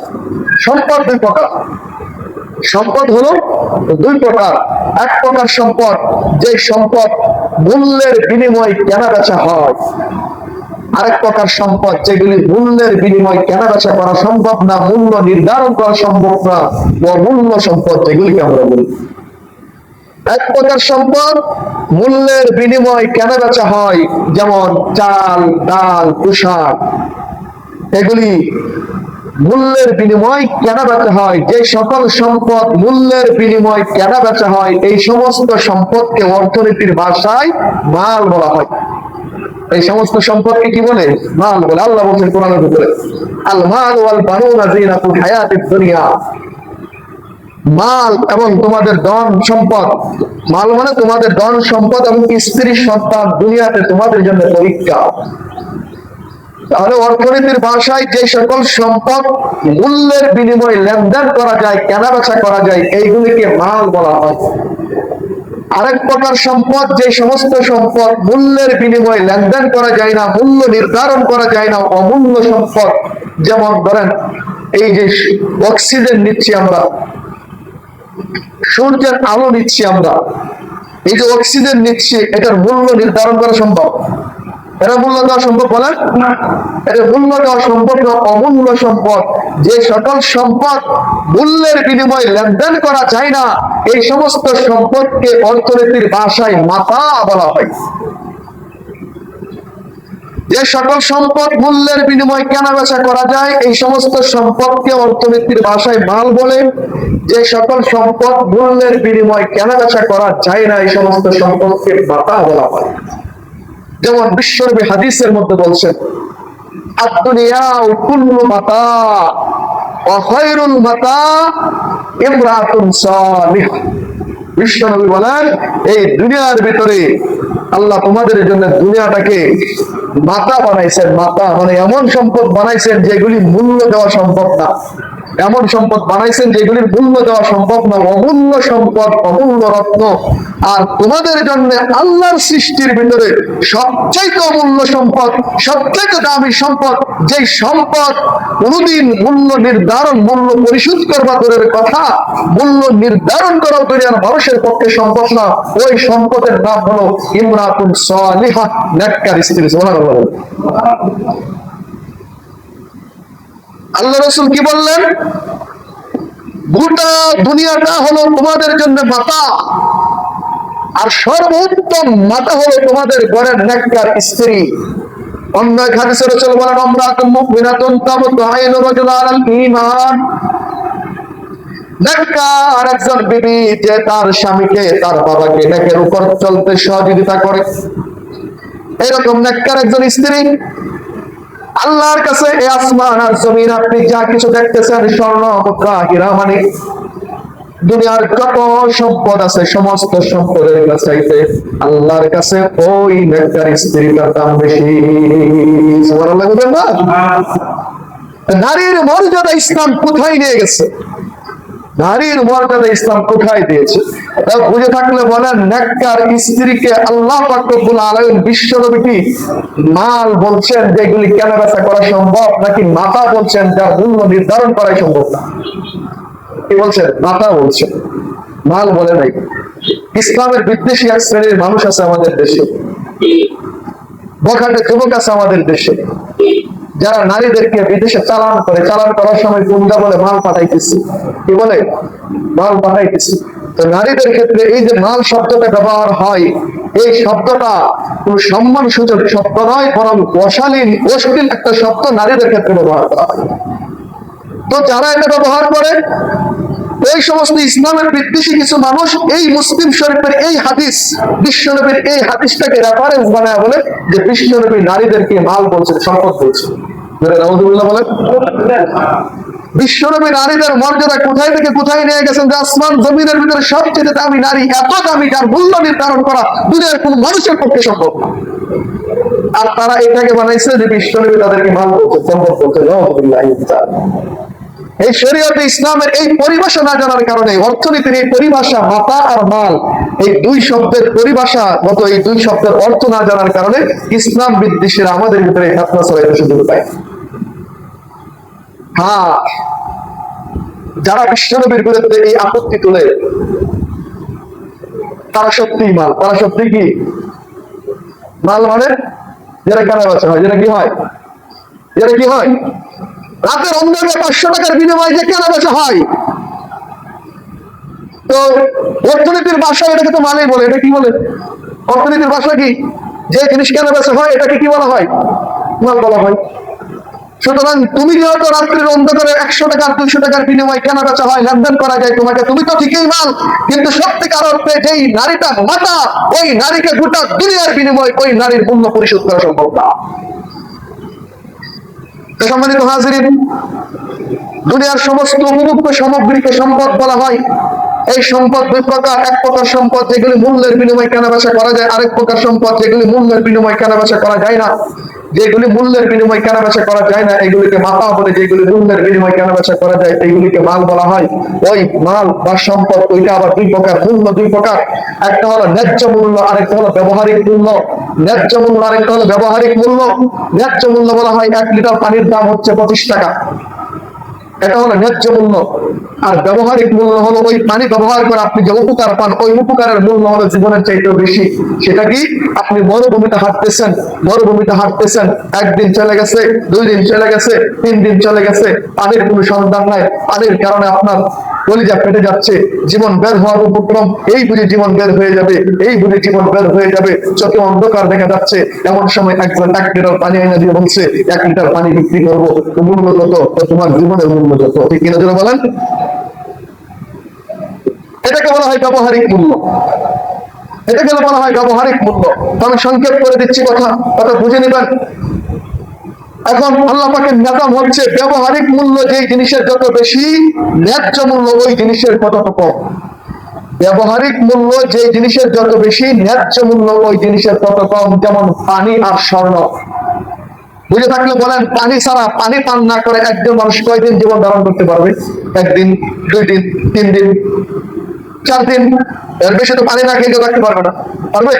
সম্পদ দুই প্রকার। সম্পদ হলো দুই প্রকার। এক প্রকার সম্পদ যে সম্পদ মূল্যের বিনিময়ে কেনা বেচা হয়, আরেক প্রকার সম্পদ যেগুলি মূল্যের বিনিময়ে কেনা বেচা করা সম্ভব না, মূল্য নির্ধারণ করা সম্ভব না, অমূল্য সম্পদ যেগুলিকে আমরা বলি। এক প্রকার সম্পদ মূল্যের বিনিময়ে কেনা বেচা হয়, যেমন চাল, ডাল, পোশাক, এগুলি মূল্যের বিনিময় কেনা বেচা হয়। যে সকল সম্পদ মূল্যের বিনিময় কেনা বেচা হয় এই সমস্ত সম্পদকে অর্থনীতির ভাষায় মাল বলা হয়। এই সমস্ত সম্পদকে কি বলে? মাল বলে। আল্লাহ বলেন কোরআনের ভিতরে, আল মাল ওয়াল বানুনা যিনাতুল হায়াতিদ দুনিয়া। মাল এবং তোমাদের ধন সম্পদ, মাল মানে তোমাদের ধন সম্পদ এবং স্ত্রী সন্তান দুনিয়াতে তোমাদের জন্য পরীক্ষা। তাহলে অর্থনীতির ভাষায় যে সকল সম্পদ মূল্যের বিনিময়ে লেনদেন করা যায়, কেনা বেচা করা যায়, এইগুলিকে মাল বলা হয়। আরেক প্রকার সম্পদ যে সমস্ত সম্পদ মূল্যের বিনিময়ে লেনদেন করা যায় না, মূল্য নির্ধারণ করা যায় না, অমূল্য সম্পদ। যেমন ধরেন এই যে অক্সিজেন নিচ্ছি আমরা, সূর্যের আলো নিচ্ছি আমরা, এই যে অক্সিজেন নিচ্ছি এটার মূল্য নির্ধারণ করা সম্ভব? এটা মূল্য দেওয়া সম্ভব বলেন? এটা মূল্য দেওয়া সম্ভব না, অমূল্য সম্পদ। যে সকল সম্পদ মূল্যের বিনিময়ে লেনদেন করা যায় না এই সমস্ত সম্পদকে অর্থনীতির ভাষায় মাতা বলা হয়। যে সকল সম্পদ মূল্যের বিনিময়ে কেনা বেচা করা যায় এই সমস্ত সম্পদকে অর্থনীতির ভাষায় মাল বলে। যে সকল সম্পদ মূল্যের বিনিময়ে কেনা বেচা করা যায় না এই সমস্ত সম্পদকে মাতা বলা হয়। যেমন বিশ্বনবী হাদিসের মধ্যে বলছেন, আদ-দুনিয়া কুল্লু মাতা ওয়া খায়রুল মাতা ইমরাতুন সালিহা। বিশ্বনবী বলেন, এই দুনিয়ার ভিতরে আল্লাহ তোমাদের জন্য দুনিয়াটাকে মাতা বানাইছেন। মাতা মানে এমন সম্পদ বানাইছেন যেগুলি মূল্য দেওয়া সম্ভব না, এমন সম্পদ বানাইছেন যেগুলির মূল্য দেওয়া সম্ভব না, অমূল্য সম্পদ, অমূল্য রত্ন। আর তোমাদের জন্য আল্লাহর সৃষ্টির ভিতরে সবচাইতে অমূল্য সম্পদ, সবচাইতে দামি সম্পদ, যে সম্পদ কোনদিন মূল্য নির্ধারণ, মূল্য পরিশোধ করবা দূরের কথা, মূল্য নির্ধারণ করাও দুনিয়ার মানুষের পক্ষে সম্ভব না, ওই সম্পদের নাম হলো ইমরাতুন সালিহা, নেককার স্ত্রী। সুবহানাল্লাহ। আল্লাহ রাসূল কি বললেন? গোটা দুনিয়াটা হলো তোমাদের জন্য মাতা, আর সর্বোত্তম মাতা হলো তোমাদের ঘরের নেককার স্ত্রী। অন্য এক হাদিসে রাসূল বলেন, আমরাতুম মুমিনাতুন তামুতু আইনু রাজুল আলাল ঈমান। নেককার একজন বিবি যে তার স্বামীকে, তার বাবাকে নেকের উপর চলতে সহযোগিতা করে, এরকম নেককার একজন স্ত্রী। আল্লাহর কাছে এই আসমান আর জমিন আপনি যা কিছু দেখতেছেন, স্বর্ণ মুদ্রা হীরা মানিক দুনিয়ার যত সম্পদ আছে, সমস্ত সম্পদের কাছে আল্লাহর কাছে ওই নেককার স্ত্রীটার দাম বেশি। সুবহানাল্লাহ বলবেন না? নারীর মর্যাদা ইসলাম কোথায় নিয়ে গেছে? নারীর মর্যাদা ইসলাম কোথায় দিয়েছে? বুঝে থাকলে বলেন, নেককার স্ত্রীকে আল্লাহ পাক রব্বুল আলামিন বিশ্বনবী মাল বলছেন যেগুলি কেনাবেচা করা সম্ভব, নাকি মাতা বলছেন যার মূল্য নির্ধারণ করা সম্ভব না? কি বলছেন? মাতা বলছেন, মাল বলে নাই। ইসলামের বিদ্বেষী এক শ্রেণীর মানুষ আছে আমাদের দেশে, বখাটে যুবক আছে আমাদের দেশে, যারা নারীদেরকে বিদেশে চালান করে, চালান করার সময় গুন্ডা বলে মাল পাঠাইতেছি। কি বলে? মাল পাঠাইতেছি। তো নারীদের ক্ষেত্রে এই যে মাল শব্দটা ব্যবহার হয়, এই শব্দটা কোন সম্মান সূচক শব্দ নয়, বরং অশালীন অশ্লীল একটা শব্দ নারীদের ক্ষেত্রে ব্যবহার করা হয়। তো যারা এটা ব্যবহার করে, এই সমস্ত ইসলামের বিদ্বেষী কিছু মানুষ এই মুসলিম শরীফের এই হাদিস, বিশ্বনবীর এই হাদিসটাকে রেফারেন্স বানায় বলে যে বিশ্বনবী নারীদেরকে মাল বলছেন, সম্পদ বলছেন। বলেন, বিশ্বনবী নারীদের মর্যাদা কোথায় থেকে কোথায় নিয়ে গেছেন? যে আসমান জমিনের ভিতরে সবচেয়ে দামি নারী, এত দামি যার মূল্য নির্ধারণ করা দুনিয়ার কোন মানুষের পক্ষে সম্ভব। আর তারা এটাকে বানাইছে যে বিশ্বনবী তাদেরকে মাল বলছেন, সম্পদ বলছেন। এই শরীয়তে ইসলামের এই পরিভাষা না জানার কারণে, অর্থনীতির এই পরিভাষা মাতা আর মাল, এই দুই শব্দের পরিভাষা মত এই দুই শব্দের অর্থ না জানার কারণে ইসলাম বিদ্বেষীরা আমাদের ভিতরে ফতোয়া ছড়াইতে সুযোগ পায়। হ্যাঁ, যারা বিশ্বনবীর বিরুদ্ধে এই আপত্তি তুলে, তারা সত্যিই মাল। তারা সত্যি কি মাল? মানে যেটা কেনা বেচা হয়, যেটা কি হয়, যেটা কি হয় রাতের অন্ধকারে 500 টাকার বিনিময়ে যে কেনা বেচা হয়। তো অর্থনীতির ভাষায় এটাকে তো মালই বলে। এটা কি বলে? অর্থনীতির ভাষা কি? যে জিনিস কেনা বেচা হয় এটাকে কি বলা হয়? মাল বলা হয়। সুতরাং তুমি যেহেতু রাত্রির অন্ধকারে 100 টাকা 200 টাকার বিনিময়ে কেনা বেচা হয়, লেনদেন করা যায় তোমাকে, তুমি তো ঠিকই মাল। কিন্তু সত্যিকার অর্থে যেই নারীটা মাতা, ওই নারীকে গোটা দুনিয়ার বিনিময়ে ওই নারীর মূল্য পরিশোধ করা সম্ভব না। সম্মানিত হাজিরিন, দুনিয়ার সমস্ত উপভোগ্য সামগ্রীকে সম্পদ বলা হয়। এই সম্পদ দুই প্রকার। এক প্রকার সম্পদ যেগুলি মূল্যের বিনিময়ে কেনাবেচা করা যায়, আরেক প্রকার সম্পদ যেগুলি মূল্যের বিনিময়ে কেনাবেচা করা যায় না। যেগুলি মূল্যের বিনিময়ে কেনাবেচা করা যায় না এগুলিকে মাতা বলে, যেগুলি মূল্যের বিনিময়ে কেনাবেচা করা যায় এইগুলিকে মাল বলা হয়। ওই মাল বা সম্পদ ওইটা আবার দুই প্রকার, মূল্য দুই প্রকার। একটা হলো ন্যায্য মূল্য, আরেকটা হলো ব্যবহারিক মূল্য। ন্যায্য মূল্য আরেকটা হলো ব্যবহারিক মূল্য। ন্যায্য মূল্য বলা হয় 1 লিটার পানির দাম হচ্ছে 25 টাকা, এটা হলো ন্যায্য মূল্য। আর ব্যবহারিক মূল্য হলো ওই পানি ব্যবহার করে আপনি যে উপকার পান, ওই উপকারের মূল্য হলো জীবনের চাইতেও বেশি। সেটা কি? আপনি মরুভূমিতে হাঁটতেছেন, মরুভূমিতে হাঁটতেছেন, 1 দিন চলে গেছে, 2 দিন চলে গেছে, 3 দিন চলে গেছে, পানির কোনো সন্ধান নাই। পানির কারণে আপনার কলিজা ফেটে যাচ্ছে, জীবন বের হওয়ার উপক্রম। এই বুঝে জীবন বের হয়ে যাবে, এই বুঝে জীবন বের হয়ে যাবে, চোখে অন্ধকার দেখা যাচ্ছে। এমন সময় একজন 1 লিটার পানি এনে দিয়ে বলছে 1 লিটার পানি বিক্রি করবো, মূল্য কত? তোমার জীবনের মূল্য কত? ঠিক কিনা যেন বলেন? এটাকে বলা হয় ব্যবহারিক মূল্য। এটাকে বলা হয় ব্যবহারিক মূল্য। আমি সংক্ষেপ করে দিচ্ছি, কথা বুঝে নিবেন। এখন আল্লাহ পাকের নিয়ম হচ্ছে ব্যবহারিক মূল্য যেই জিনিসের যত বেশি, ন্যায্য মূল্য ওই জিনিসের তত কম। ব্যবহারিক মূল্য যেই জিনিসের যত বেশি, ন্যায্য মূল্য ওই জিনিসের তত কম। যেমন পানি আর স্বর্ণ। বুঝে থাকলে বলেন, পানি ছাড়া, পানি পান না করে একজন মানুষ কয়দিন জীবন ধারণ করতে পারবে? 1 দিন, 2 দিন, 3 দিন, 4 দিন, এর বেশি তো পানি না খেয়ে থাকতে পারবে না। পারবে?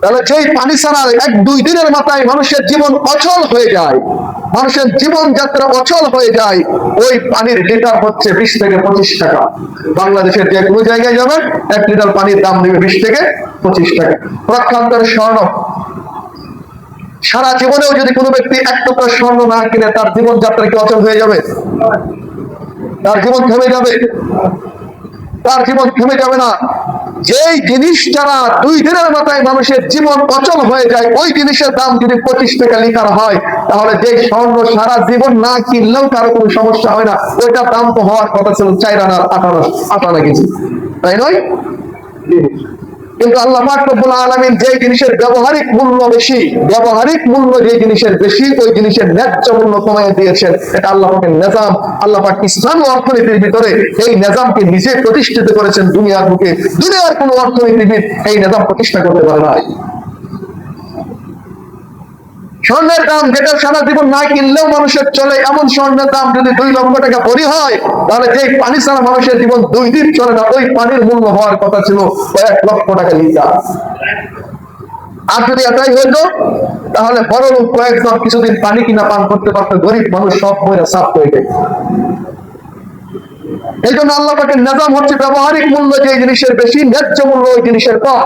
তাহলে যেই পানি ছাড়া 1-2 দিনের মাথায় মানুষের জীবন অচল হয়ে যায়, মানুষের জীবন যাত্রা অচল হয়ে যায়, ওই পানির লিটার হচ্ছে 20 থেকে 25 টাকা। বাংলাদেশের যে কোনো জায়গায় যাবেন 1 লিটার পানির দাম নেবে 20 থেকে 25 টাকা। প্রক্ষান্তরে স্বর্ণ, সারা জীবনেও যদি কোনো ব্যক্তি 1 টুকরা স্বর্ণ না কিনে, তার জীবন যাত্রা কি অচল হয়ে যাবে? তার জীবন থেমে যাবে? তার জীবন থেমে যাবে না। যেই জিনিস দ্বারা 2 দিনের মাথায় মানুষের জীবন অচল হয়ে যায়, ওই জিনিসের দাম যদি 25 টাকা লিটার হয়, তাহলে যে স্বর্ণ সারা জীবন না কিনলেও কারো কোনো সমস্যা হয় না, ওইটার দাম তো হওয়ার কথা ছিল 4 আনা 8 আনা কেজি, তাই নয়? কিন্তু আল্লাহ পাক রব্বুল আলামিন যে জিনিসের ব্যবহারিক মূল্য বেশি, ব্যবহারিক মূল্য যে জিনিসের বেশি, ওই জিনিসের ন্যায্য মূল্য কমিয়ে দিয়েছেন। এটা আল্লাহ পাকের নিজাম। আল্লাহ পাক ইসলাম অর্থনীতির ভিতরে এই নিজামকে নিজে প্রতিষ্ঠিত করেছেন দুনিয়ার বুকে। দুনিয়ার কোনো অর্থনীতিবিদ এই নিজাম প্রতিষ্ঠা করতে পারে না। স্বর্ণের দাম যেটা সারা জীবন না কিনলেও মানুষের চলে, এমন স্বর্ণের দাম যদি 2 লক্ষ টাকা ভরি হয়, তাহলে যে পানি ছাড়া মানুষের জীবন 2 দিন চলে না, ওই পানির মূল্য হওয়ার কথা ছিল 1 লক্ষ টাকা লিটার। আর যদি এটাই হইতো, তাহলে বড় লোক কয়েকজন কিছুদিন পানি কিনা পান করতে পারতো, গরিব মানুষ সব বইরা সাফ হয়ে যায়। এই জন্য আল্লাহ পাকের নিজাম হচ্ছে ব্যবহারিক মূল্য যে জিনিসের বেশি, ন্যায্য মূল্য ওই জিনিসের কম।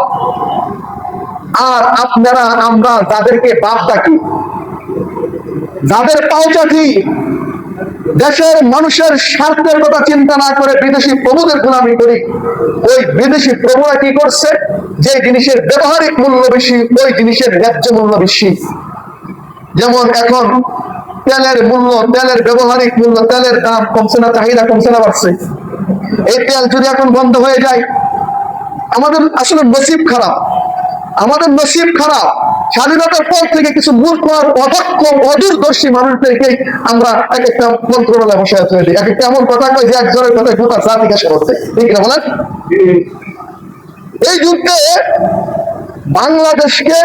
আর আপনারা আমরা যাদেরকে বাপ ডাকি, যাদের পাও চাটি, দেশের মানুষের স্বার্থের কথা চিন্তা না করে বিদেশি প্রভুদের গোলামি করি, ওই বিদেশি প্রভুরা কি করছে? যে জিনিসের ব্যবহারিক মূল্য বেশি, ওই জিনিসের ন্যায্য মূল্য বেশি। যেমন এখন তেলের মূল্য, তেলের ব্যবহারিক মূল্য, তেলের দাম কমছে না, চাহিদা কমছে না, বাড়ছে। এই তেল যদি এখন বন্ধ হয়ে যায়, আমাদের আসলে নসিব খারাপ, আমাদের নসিব খারাপ। স্বাধীনতার পর থেকে কিছু মূর্খ আর অদক্ষ অদূরদর্শী মানুষদেরকে আমরা এক একটা মন্ত্রণালয় বসায় তুলে দিই, এক একটা এমন কথা কয় যে একজনের কথায় গোটা জাতিকে করতে, ঠিক না বলেন? এই যুদ্ধে বাংলাদেশকে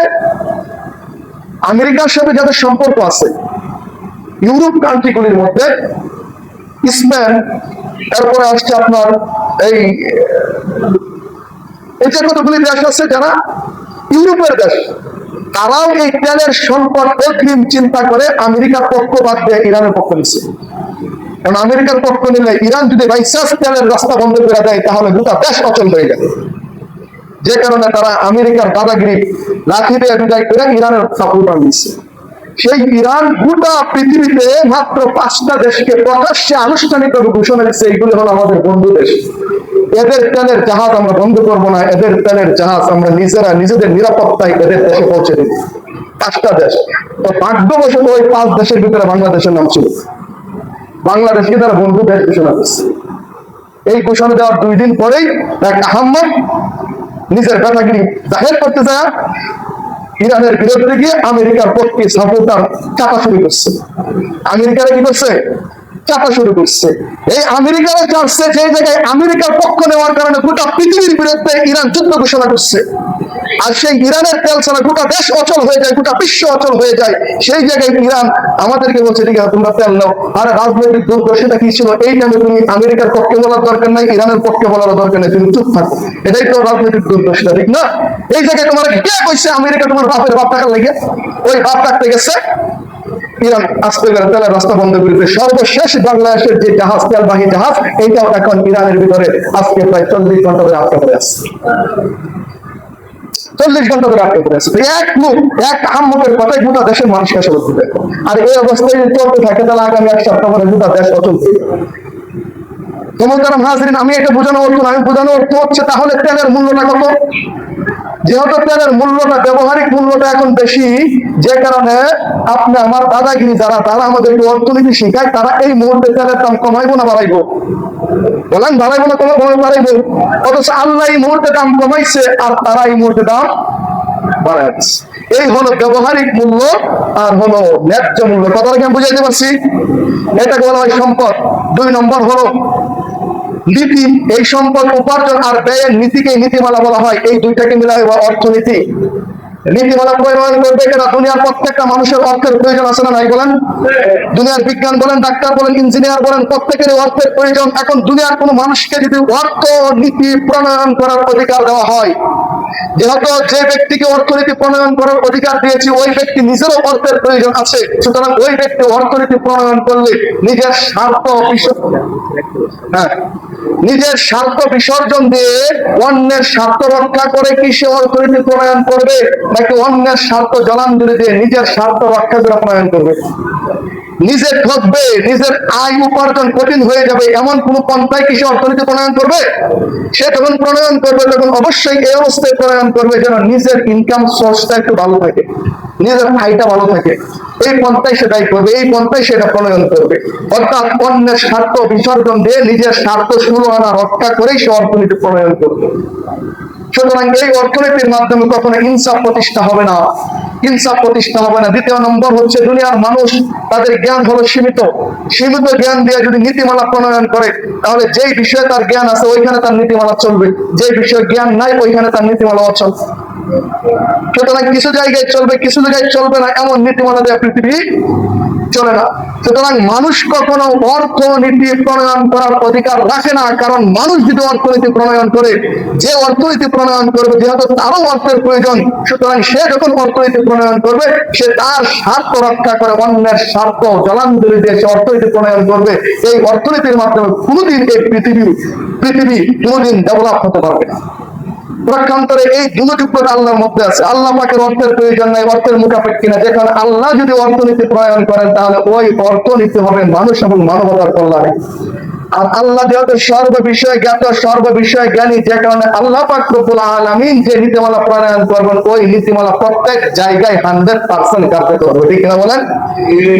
আমেরিকার সাথে যাদের সম্পর্ক আছে, ইউরোপ কান্ট্রিগুলির মধ্যে স্পেন, তারপরে আসছে আপনার এই যে কতগুলি দেশ আছে যারা ইউরোপের দেশ, তারাও এই তেলের সংকট অগ্রিম চিন্তা করে আমেরিকার পক্ষ বাদ দিয়ে ইরানের পক্ষ নিচ্ছে। কারণ আমেরিকার পক্ষ নিলে ইরান যদি বাইচান্স তেলের রাস্তা বন্ধ করে দেয়, তাহলে গোটা দেশ অচল হয়ে যাবে। যে কারণে তারা আমেরিকার দাদাগিরি লাঠি দিয়ে বিদায় করে ইরানের সাপোর্ট দিচ্ছে। সেই ইরান গোটা পৃথিবীতে মাত্র 5টা দেশকে প্রকাশ্যে আনুষ্ঠানিকভাবে ঘোষণা দিচ্ছে, এইগুলি হলো আমাদের বন্ধু দেশ। এদের তেলের জাহাজ আমরা বন্ধ করবো না, এদের তেলের জাহাজ আমরা নিজেরা নিজেদের নিরাপত্তায় এদের দেশে পৌঁছে দিব। 5টা দেশ। তো ভাগ্যবশত ওই 5 দেশের ভিতরে বাংলাদেশের নাম ছিল। বাংলাদেশকে তারা বন্ধু দেশ ঘোষণা দিচ্ছে। এই ঘোষণা দেওয়ার 2 দিন পরেই এক আহম্মদ নিজের দাদাগিরি জাহের করতে যায় ইরানের বিরুদ্ধে গিয়ে আমেরিকার পক্ষে সাপোর্টার চাপা শুরু করছে। আমেরিকারা কি করছে? চাপা শুরু করছে। এই আমেরিকারা চাচ্ছে যে জায়গায় আমেরিকার পক্ষ নেওয়ার কারণে গোটা পৃথিবীর বিরুদ্ধে ইরান যুদ্ধ ঘোষণা করছে, আর সেই ইরানের তেল ছাড়া গোটা দেশ অচল হয়ে যায়, গোটা বিশ্ব অচল হয়ে যায়। সেই জায়গায় ইরান আমাদেরকে বলছে ঠিক আছে তোমরা তেল নাও। আর রাজনৈতিক দুর্দশাটা কি ছিল? এই নামে তুমি আমেরিকার পক্ষে বলার দরকার নাই, ইরানের পক্ষে বলার দরকার নেই, তুমি চুপ থাকো। এটাই তো রাজনৈতিক দুর্দশা, ঠিক না? এই জায়গায় তোমার কে কইছে আমেরিকা তোমার বাপের বাপ টাকার লেগে? ওই বাপ থাকতে গেছে, ইরান আস্তে করে তেলের রাস্তা বন্ধ করে দিয়েছে। সর্বশেষ বাংলাদেশের যে জাহাজ, তেলবাহী জাহাজ, এইটাও এখন ইরানের ভিতরে আজকে প্রায় 40 ঘন্টা ধরে আটকে পড়ে আছে। 40 ঘন্টা ধরে আটকে পড়ে আছে। এক লোক, এক আহম্মকের কথাই গোটা দেশের মানুষকে আসলে দিবে। আর এই অবস্থায় চলতে থাকে, তাহলে আগামী 1 সপ্তাহ পরে গোটা দেশ অচল হয়ে যাবে। তোমার কারণ হাজরিন, আমি এটা বোঝানো অর্থ না, আমি বোঝানো অর্থ হচ্ছে তাহলে তেলের মূল্যটা কত? যেহেতু তেলের মূল্যটা, ব্যবহারিক মূল্যটা এখন বেশি, যে কারণে আপনি আমার দাদাগিরি যারা, তারা আমাদেরকে অর্থনীতি শিখায়, তারা এই মুহূর্তে তেলের দাম কমাইবো না বাড়াইবো? বলেন বাড়াইবো না বাড়াইবো? অথচ আল্লাহ এই মুহূর্তে দাম কমাইছে, আর তারা এই মুহূর্তে দাম বাড়াইছে। এই হলো ব্যবহারিক মূল্য আর হলো ন্যায্য মূল্য। কথাটা আমি বুঝাইতে পারছি? এটাকে বলা হয় সম্পদ। 2 নম্বর হলো নীতি। এই সম্পদ উপার্জন আর ব্যয়ের নীতিকে নীতিমালা বলা হয়। এই দুইটাকে মিলাই অর্থনীতি। নীতিমালা প্রণয়ন করবে কেনা? দুনিয়ার প্রত্যেকটা মানুষের অর্থের প্রয়োজন আছে না নাই বলেন? দুনিয়ার বিজ্ঞান বলেন, ডাক্তার বলেন, ইঞ্জিনিয়ার বলেন, প্রত্যেকের অর্থের প্রয়োজন। এখন দুনিয়ার কোনো মানুষকে যদি অর্থ নীতি প্রণয়ন করার অধিকার দেওয়া হয়, যেহেতু যে ব্যক্তিকে অর্থনীতি প্রণয়ন করার অধিকার দিয়েছি, ওই ব্যক্তি নিজেরও অর্থের প্রয়োজন আছে। সুতরাং ওই ব্যক্তি অর্থনীতি প্রণয়ন করলে নিজের নিজের স্বার্থ বিসর্জন দিয়ে অন্যের স্বার্থ রক্ষা করে কি সে অর্থনীতি প্রণয়ন করবে? নাকি অন্যের স্বার্থ জলাঞ্জলি দিয়ে নিজের স্বার্থ রক্ষা করে প্রণয়ন করবে? নিজে ঠকবে, নিজের আয় উপার্জন কঠিন হয়ে যাবে এমন কোন পন্থায় কি সে অর্থনীতি প্রণয়ন করবে? সে যখন প্রণয়ন করবে তখন অবশ্যই এই অবস্থায় প্রণয়ন করবে যেন নিজের ইনকাম সোর্সটা একটু ভালো থাকে, নিজের আয়টা ভালো থাকে। এই পন্থায় সেটাই করবে, এই পন্থায় সেটা প্রণয়ন করবে। অর্থাৎ অন্যের স্বার্থ বিসর্জন দিয়ে নিজের স্বার্থ ষোলো আনা রক্ষা করেই সে অর্থনীতি প্রণয়ন করবে। সুতরাং এই অর্থনীতির মাধ্যমে কখনো ইনসাফ প্রতিষ্ঠা হবে না, ইনসাফ প্রতিষ্ঠা হবে না। দ্বিতীয় নম্বর হচ্ছে দুনিয়ার মানুষ তাদের জ্ঞান হলো সীমিত, সীমিত জ্ঞান দিয়ে যদি নীতিমালা প্রণয়ন করে তাহলে যেই বিষয়ে তার জ্ঞান আছে ওইখানে তার নীতিমালা চলবে, যে বিষয়ে জ্ঞান নাই ওইখানে তার নীতিমালা অচল। সুতরাং কিছু জায়গায় চলবে, কিছু জায়গায় চলবে না, এমন নীতিমালা দেওয়া পৃথিবী চলে না। সুতরাং মানুষ কখনো অর্থনীতি প্রণয়ন করার অধিকার রাখে না, কারণ মানুষ যদি অর্থনীতি প্রণয়ন করে, যে অর্থনীতি প্রণয়ন করবে যেহেতু তারও অর্থের প্রয়োজন, সুতরাং সে যখন অর্থনীতি প্রণয়ন করবে সে তার স্বার্থ রক্ষা করে অন্যের স্বার্থ জলাঞ্জলি দিয়ে সে অর্থনীতি প্রণয়ন করবে। এই অর্থনীতির মাধ্যমে কোনোদিন এই পৃথিবী কোনোদিন ডেভেলপ হতে পারবে না। প্রকান্তরে এই দুটোটা আল্লাহর মধ্যে আছে। আল্লাহ পাকের অর্থের প্রয়োজন নাই, অর্থের মুখাপেক্ষী না। যেখানে আল্লাহ যদি অর্থনীতি প্রণয়ন করেন তাহলে ওই অর্থনীতি হবে মানুষ এবং মানবতার কল্যাণে। আর আল্লাহ যেহেতু সর্ববিষয়ে জ্ঞাত, সর্ববিষয়ে জ্ঞানী, যে কারণে আল্লাহ পাক রব্বুল আলামিন যে নীতিমালা প্রণয়ন করবেন ওই নীতিমালা প্রত্যেক জায়গায় 100% কার্যকর হবে। ঠিক না বলেন?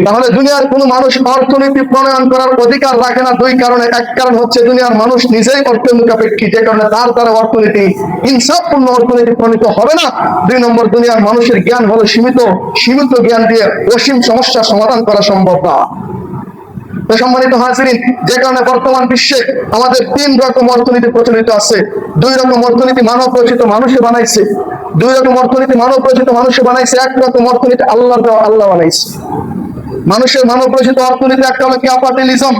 তাহলে দুনিয়ার কোনো মানুষ অর্থনীতি প্রণয়ন করার অধিকার রাখে না দুই কারণে। এক কারণ হচ্ছে দুনিয়ার মানুষ নিজেই অর্থের মুখাপেক্ষী, যে কারণে তার দ্বারা অর্থনীতি ইনসাফপূর্ণ অর্থনীতি প্রণীত হবে না। দুই নম্বর, দুনিয়ার মানুষের জ্ঞান হলো সীমিত, সীমিত জ্ঞান দিয়ে অসীম সমস্যার সমাধান করা সম্ভব না। সম্মানিত হাজিরিন, যে কারণে বর্তমান বিশ্বে আমাদের 3 রকম অর্থনীতি প্রচলিত আছে। 2 রকম অর্থনীতি মানব রচিত, মানুষে বানাইছে। 2 রকম অর্থনীতি মানব রচিত, মানুষে বানাইছে। 1 রকম অর্থনীতি আল্লাহ বানাইছে। মানুষের মানব রচিত অর্থনীতি একটা হলো ক্যাপিটালিজম,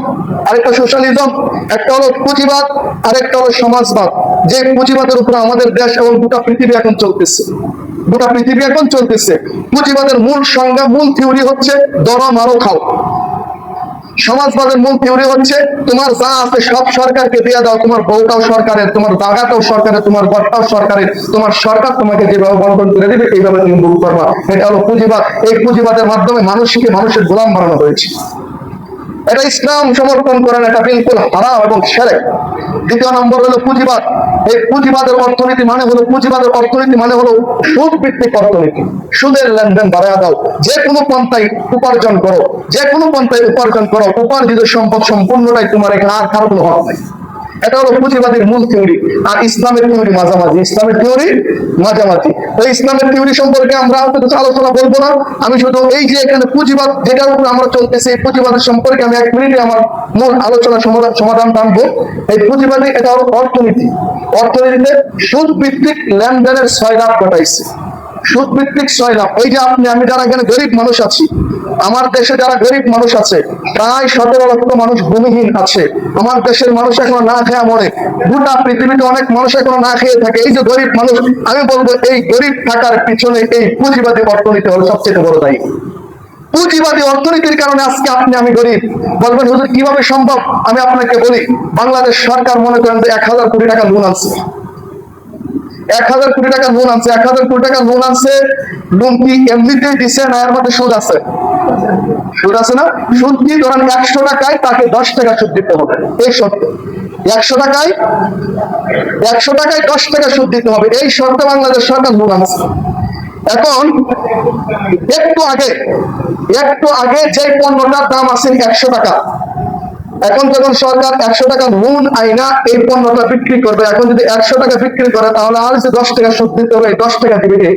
আরেকটা সোশ্যালিজম, একটা হলো পুঁজিবাদ, আরেকটা হলো সমাজবাদ। যে পুঁজিবাদের উপর আমাদের দেশ এবং গোটা পৃথিবী এখন চলতেছে, গোটা পৃথিবী এখন চলতেছে। পুঁজিবাদের মূল সংজ্ঞা, মূল থিওরি হচ্ছে ধরো মারো খাও। সমাজবাদের মূল থিওরি হচ্ছে তোমার যা আছে সব সরকারকে দিয়ে দাও, তোমার বউটাও সরকারের, তোমার জায়গাটাও সরকারের, তোমার ঘরটাও সরকারের, তোমার সরকার তোমাকে যেভাবে বন্টন করে দেবে এইভাবে তুমি ভোগ করবা। এটা হলো পুঁজিবাদ। এই পুঁজিবাদের মাধ্যমে মানুষকে মানুষের গোলাম বানানো হয়েছে। এটা ইসলাম সমর্থন করেন, এটা বিলকুল হারাম এবং শিরক। দ্বিতীয় নম্বর হলো পুঁজিবাদ। এই পুঁজিবাদের অর্থনীতি মানে হলো, পুঁজিবাদের অর্থনীতি মানে হলো সুদ ভিত্তিক অর্থনীতি। সুদের লেনদেন বাড়ায় দাও, যে কোনো পন্থায় উপার্জন করো, যে কোনো পন্থায় উপার্জন করো, উপার্জিত সম্পদ সম্পূর্ণটাই তোমার, এখানে আর কারো কোনো হক নাই। এটা হলো পুঁজিবাদের মূল থিওরি। আর ইসলামের থিওরি মাঝামাঝি, ইসলামের থিওরি মাঝামাঝি। এই ইসলামের থিওরি সম্পর্কে আমরা আলোচনা বলবো না। আমি শুধু এই যে এখানে পুঁজিবাদ যেটার উপর আমরা চলতেছি, এই পুঁজিবাদের সম্পর্কে আমি 1 মিনিটে আমার মূল আলোচনা সমাধান টানবো। এই পুঁজিবাদী এটা হলো অর্থনীতি। অর্থনীতিতে সুদ ভিত্তিক লেনদেনের 6 লাভ ঘটাইছে। সুদ ভিত্তিক 6 লাভ। এই যে আমি যারা এখানে গরিব মানুষ আছি, আমার দেশে যারা গরিব মানুষ আছে, প্রায় 17 লক্ষ মানুষ ভূমিহীন আছে। আমার দেশের মানুষ এখনো না খেয়ে মরে, গোটা পৃথিবীতে অনেক মানুষ এখনো না খেয়ে থাকে। এই যে গরিব মানুষ, আমি বলবো এই গরিব থাকার পিছনে এই পুঁজিবাদী অর্থনীতি হলো সবচেয়ে বড় দায়ী। পুঁজিবাদী অর্থনীতির কারণে আজকে আমি গরিব। বলবেন হুজুর কিভাবে সম্ভব? আমি আপনাকে বলি, বাংলাদেশ সরকার মনে করেন 1000 কোটি টাকা লোন আনছে। 1000 কোটি টাকা লোন আনছে, 1000 কোটি টাকা লোন আনছে। লোন কি এমনিতেই দিছে না এর মধ্যে সুদ আছে? সুদ আছে না? সুদ কি ধরেন 100 টাকায় তাকে 10 টাকা সুদ দিতে হবে। এই শর্ত 100 টাকায় 10 টাকা সুদ দিতে হবে। এই শর্তে বাংলাদেশ সরকার লোন আনছে। এখন একটু আগে যে পণ্যটার দাম আছে 100 টাকা, এখন যখন সরকার 100 টাকা লোন আইনা এই পণ্যটা বিক্রি করবে, এখন যদি 100 টাকা বিক্রি করে তাহলে আর যে 10 টাকা সুদ দিতে হবে, 10 টাকা দিবে কে?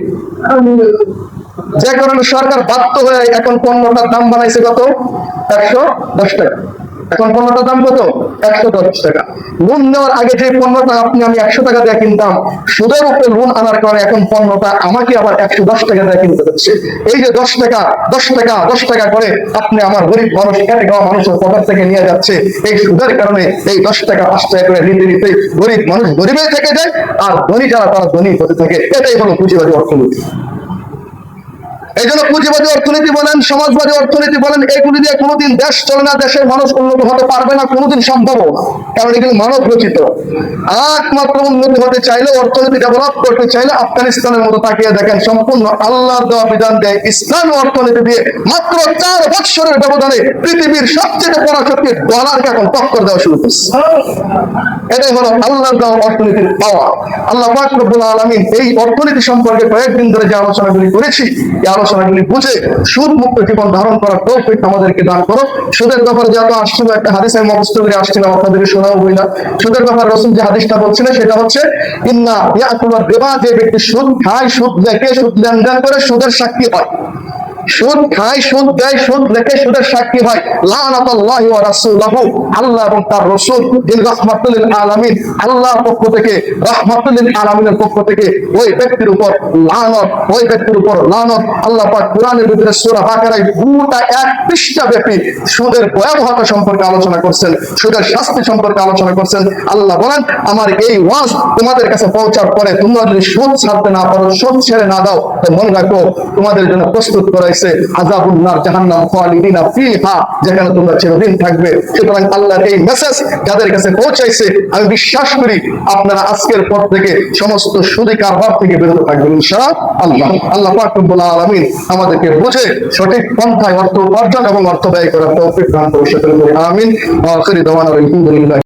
যে কারণে সরকার বাধ্য হয়ে এখন পণ্যটার দাম বানাইছে কত? 110 টাকা। এখন পণ্যটার দাম কত? 110 টাকা। লোন নেওয়ার আগে যে পণ্যটা আমি 100 টাকা দিয়ে কিনতাম, সুদের উপরে লোন আনার কারণে এখন পণ্যটা আমাকে আবার 110 টাকা দিয়ে কিনতে হচ্ছে। এই যে 10 টাকা করে আপনি আমার গরিব মানুষ, খেটে খাওয়া মানুষের পকেট থেকে নিয়ে যাচ্ছে। এই সুদের কারণে এই 10 টাকা 5 টাকা করে নিতে গরিব মানুষ গরিবে থেকে যায়, আর ধনী যারা তারা ধনী হতে থাকে। এটাই হলো পুঁজিবাদী অর্থনীতি। এই জন্য পুঁজিবাদী অর্থনীতি বলেন, সমাজবাদী অর্থনীতি বলেন, এগুলি দিয়ে কোনোদিন দেশ চলে না, দেশের মানুষ উন্নত হতে পারবে না, কোনোদিন সম্ভব না, কারণ এগুলি মানব রচিত। একমাত্র উন্নতি হতে চাইলে, অর্থনীতি ডেভেলপ করতে চাইলে আফগানিস্তানের মতো তাকিয়ে দেখেন, সম্পূর্ণ আল্লাহর দেওয়া বিধান দিয়ে ইসলাম অর্থনীতি দিয়ে মাত্র 4 বছরের ব্যবধানে পৃথিবীর সবচেয়ে বড় শক্তি ডলারকে এখন টক্কর দেওয়া শুরু করছে। এটাই হলো আল্লাহর দেওয়া অর্থনীতির পাওয়া। আল্লাহ পাক রব্বুল আলামিন এই অর্থনীতি সম্পর্কে কয়েকদিন ধরে যে আলোচনাগুলি করেছি, এই আলোচনাগুলি বুঝে সুদ মুক্ত জীবন ধারণ করার তৌফিক আমাদেরকে দান করো। সুদের ব্যাপারে যত আসছিল, একটা হাদিস আমি মুখস্থ করে আসছিলাম, আপনাদের শোনাও বই না। সুদের ব্যাপারে রাসূল যে হাদিসটা বলছিলেন সেটা হচ্ছে, ইন্না ইয়াকুলুর রিবা, যে ব্যক্তি সুদ খায়, সুদ লেখে, সুদ লেনদেন করে, সুদের সাক্ষী হয়, সুদ খায়, সুদ দেয়, সুদ লেখে, সুদের সাক্ষী হয়, লানাতুল্লাহি ওয়া রাসূলুহু, আল্লাহ এবং তার রাসূল, যিনি রাহমাতুল লিল আলামিন, আল্লাহর পক্ষ থেকে, রাহমাতুল লিল আলামিনের পক্ষ থেকে ওই ব্যক্তির উপর লানত, ওই ব্যক্তির উপর লানত। আল্লাহ পাক কোরআনের ভিতরে সূরা বাকারায় পুরোটা 1 পৃষ্ঠা ব্যাপী সুদের ভয়াবহতা সম্পর্কে আলোচনা করছেন, সুদের শাস্তি সম্পর্কে আলোচনা করছেন। আল্লাহ বলেন, আমার এই ওয়াজ তোমাদের কাছে পৌঁছার পরে তোমরা যদি সুদ ছাড়তে না পারো, সুদ ছেড়ে না দাও, তো মনে রাখো তোমাদের জন্য প্রস্তুত করাইছে আযাবুন নার, জাহান্নাম, খালিদিনা ফিহা, যেখানে তোমরা চিরদিন থাকবে। সুতরাং আল্লাহর এই মেসেজ যাদের কাছে পৌঁছাইছে, আমি বিশ্বাস করি আপনারা আজকের পর থেকে সমস্ত সুদী কারবার থেকে বিরত থাকবেন ইনশাআল্লাহ। আল্লাহ পাক রব্বুল আলামিন আমাদেরকে বুঝে সঠিক পন্থায় অর্থ উপার্জন এবং অর্থ ব্যয় করার তৌফিক দান করুন। আমিন। ওয়া আখিরু দাওয়ানা আলহামদুলিল্লাহ।